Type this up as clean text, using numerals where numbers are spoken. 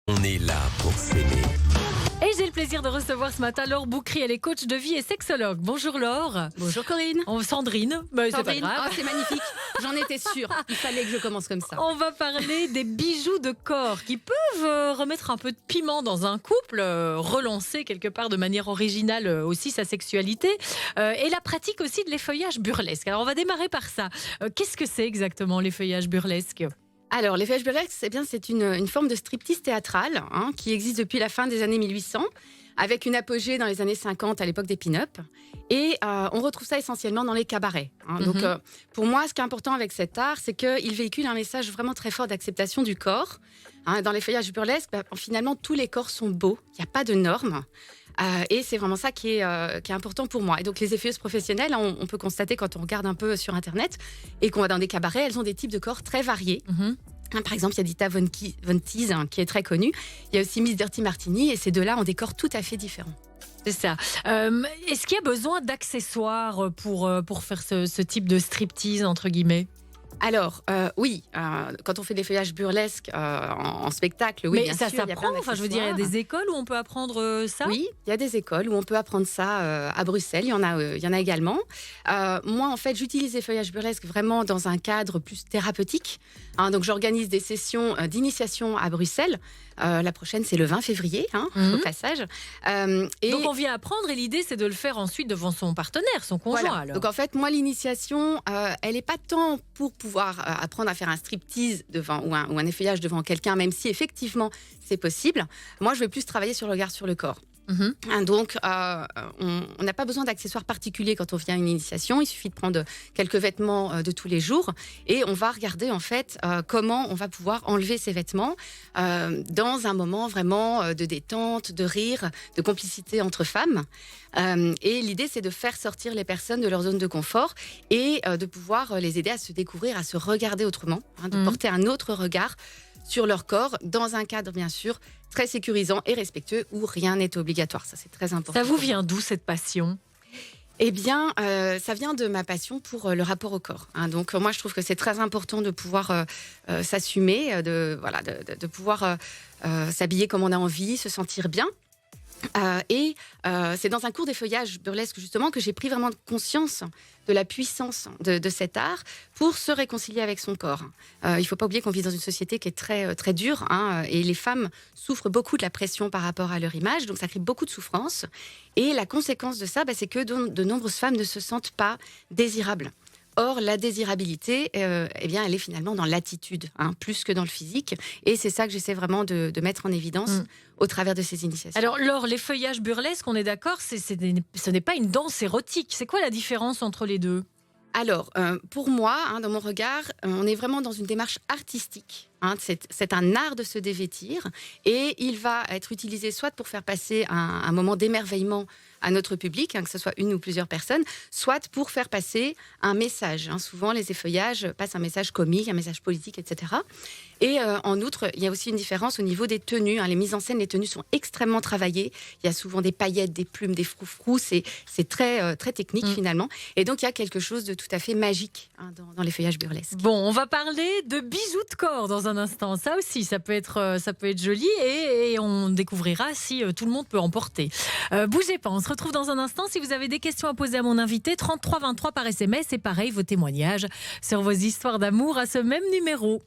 On est là pour s'aimer. Et j'ai le plaisir de recevoir ce matin Laure Boukry, elle est coach de vie et sexologue. Bonjour Laure. Bonjour Corinne. Sandrine, c'est pas Sandrine, grave. c'est magnifique. J'en étais sûre. Il fallait que je commence comme ça. On va parler des bijoux de corps qui peuvent remettre un peu de piment dans un couple, relancer quelque part de manière originale aussi sa sexualité et la pratique aussi de l'effeuillage burlesque. Alors on va démarrer par ça. Qu'est-ce que c'est exactement l'effeuillage burlesque ? Alors, l'effeuillage burlesque, c'est une forme de striptease théâtrale qui existe depuis la fin des années 1800, avec une apogée dans les années 50 à l'époque des pin-up. Et on retrouve ça essentiellement dans les cabarets. Donc, pour moi, ce qui est important avec cet art, c'est qu'il véhicule un message vraiment très fort d'acceptation du corps. Dans l'effeuillage burlesque, finalement, tous les corps sont beaux. Il n'y a pas de normes. Et c'est vraiment ça qui est important pour moi. Et donc, les effeuilleuses professionnelles, on peut constater quand on regarde un peu sur Internet et qu'on va dans des cabarets, elles ont des types de corps très variés. Par exemple, il y a Dita Von Teese qui est très connue. Il y a aussi Miss Dirty Martini et ces deux-là ont des corps tout à fait différents. C'est ça. Est-ce qu'il y a besoin d'accessoires pour faire ce type de striptease, entre guillemets ? Alors, oui, quand on fait des feuillages burlesques en spectacle, oui, mais bien ça sûr, il y a plein s'apprend. Enfin, je veux dire, il y a des écoles où on peut apprendre ça. Oui, il y a des écoles où on peut apprendre ça à Bruxelles. Il y en a également. Moi, en fait, j'utilise les feuillages burlesques vraiment dans un cadre plus thérapeutique. Donc, j'organise des sessions d'initiation à Bruxelles. La prochaine, c'est le 20 février, au passage. Donc, on vient apprendre et l'idée, c'est de le faire ensuite devant son partenaire, son conjoint. Voilà. Alors. Donc, en fait, moi, l'initiation, elle n'est pas tant pour pouvoir apprendre à faire un striptease devant ou un effeuillage devant quelqu'un, même si effectivement c'est possible. Moi, je vais plus travailler sur le regard sur le corps. Donc, on n'a pas besoin d'accessoires particuliers quand on vient à une initiation. Il suffit de prendre quelques vêtements de tous les jours et on va regarder en fait comment on va pouvoir enlever ces vêtements dans un moment vraiment de détente, de rire, de complicité entre femmes. Et l'idée, c'est de faire sortir les personnes de leur zone de confort et de pouvoir les aider à se découvrir, à se regarder autrement, de porter un autre regard sur leur corps, dans un cadre bien sûr très sécurisant et respectueux où rien n'est obligatoire. Ça, c'est très important. Ça vous vient d'où cette passion ? Eh bien, ça vient de ma passion pour le rapport au corps. Donc, moi, je trouve que c'est très important de pouvoir s'assumer, de pouvoir s'habiller comme on a envie, se sentir bien. Et c'est dans un cours d'effeuillage burlesque justement que j'ai pris vraiment conscience de la puissance de cet art pour se réconcilier avec son corps. Il ne faut pas oublier qu'on vit dans une société qui est très, très dure et les femmes souffrent beaucoup de la pression par rapport à leur image, donc ça crée beaucoup de souffrance. Et la conséquence de ça, c'est que de nombreuses femmes ne se sentent pas désirables. Or, la désirabilité, elle est finalement dans l'attitude, plus que dans le physique. Et c'est ça que j'essaie vraiment de mettre en évidence au travers de ces initiations. Alors, Laure, l'effeuillage burlesque, on est d'accord, ce n'est pas une danse érotique. C'est quoi la différence entre les deux ? Alors, pour moi, dans mon regard, on est vraiment dans une démarche artistique. C'est un art de se dévêtir et il va être utilisé soit pour faire passer un moment d'émerveillement à notre public, que ce soit une ou plusieurs personnes, soit pour faire passer un message. Souvent, les effeuillages passent un message comique, un message politique, etc. Et en outre, il y a aussi une différence au niveau des tenues. Les mises en scène, les tenues sont extrêmement travaillées. Il y a souvent des paillettes, des plumes, des froufrous. C'est très, très technique finalement. Et donc, il y a quelque chose de tout à fait magique dans l'effeuillage burlesque. Bon, on va parler de bijoux de corps dans un instant. Ça aussi, ça peut être joli et on découvrira si tout le monde peut en porter. Bougez pas, on se retrouve dans un instant. Si vous avez des questions à poser à mon invité, 33 23 par SMS et pareil, vos témoignages sur vos histoires d'amour à ce même numéro.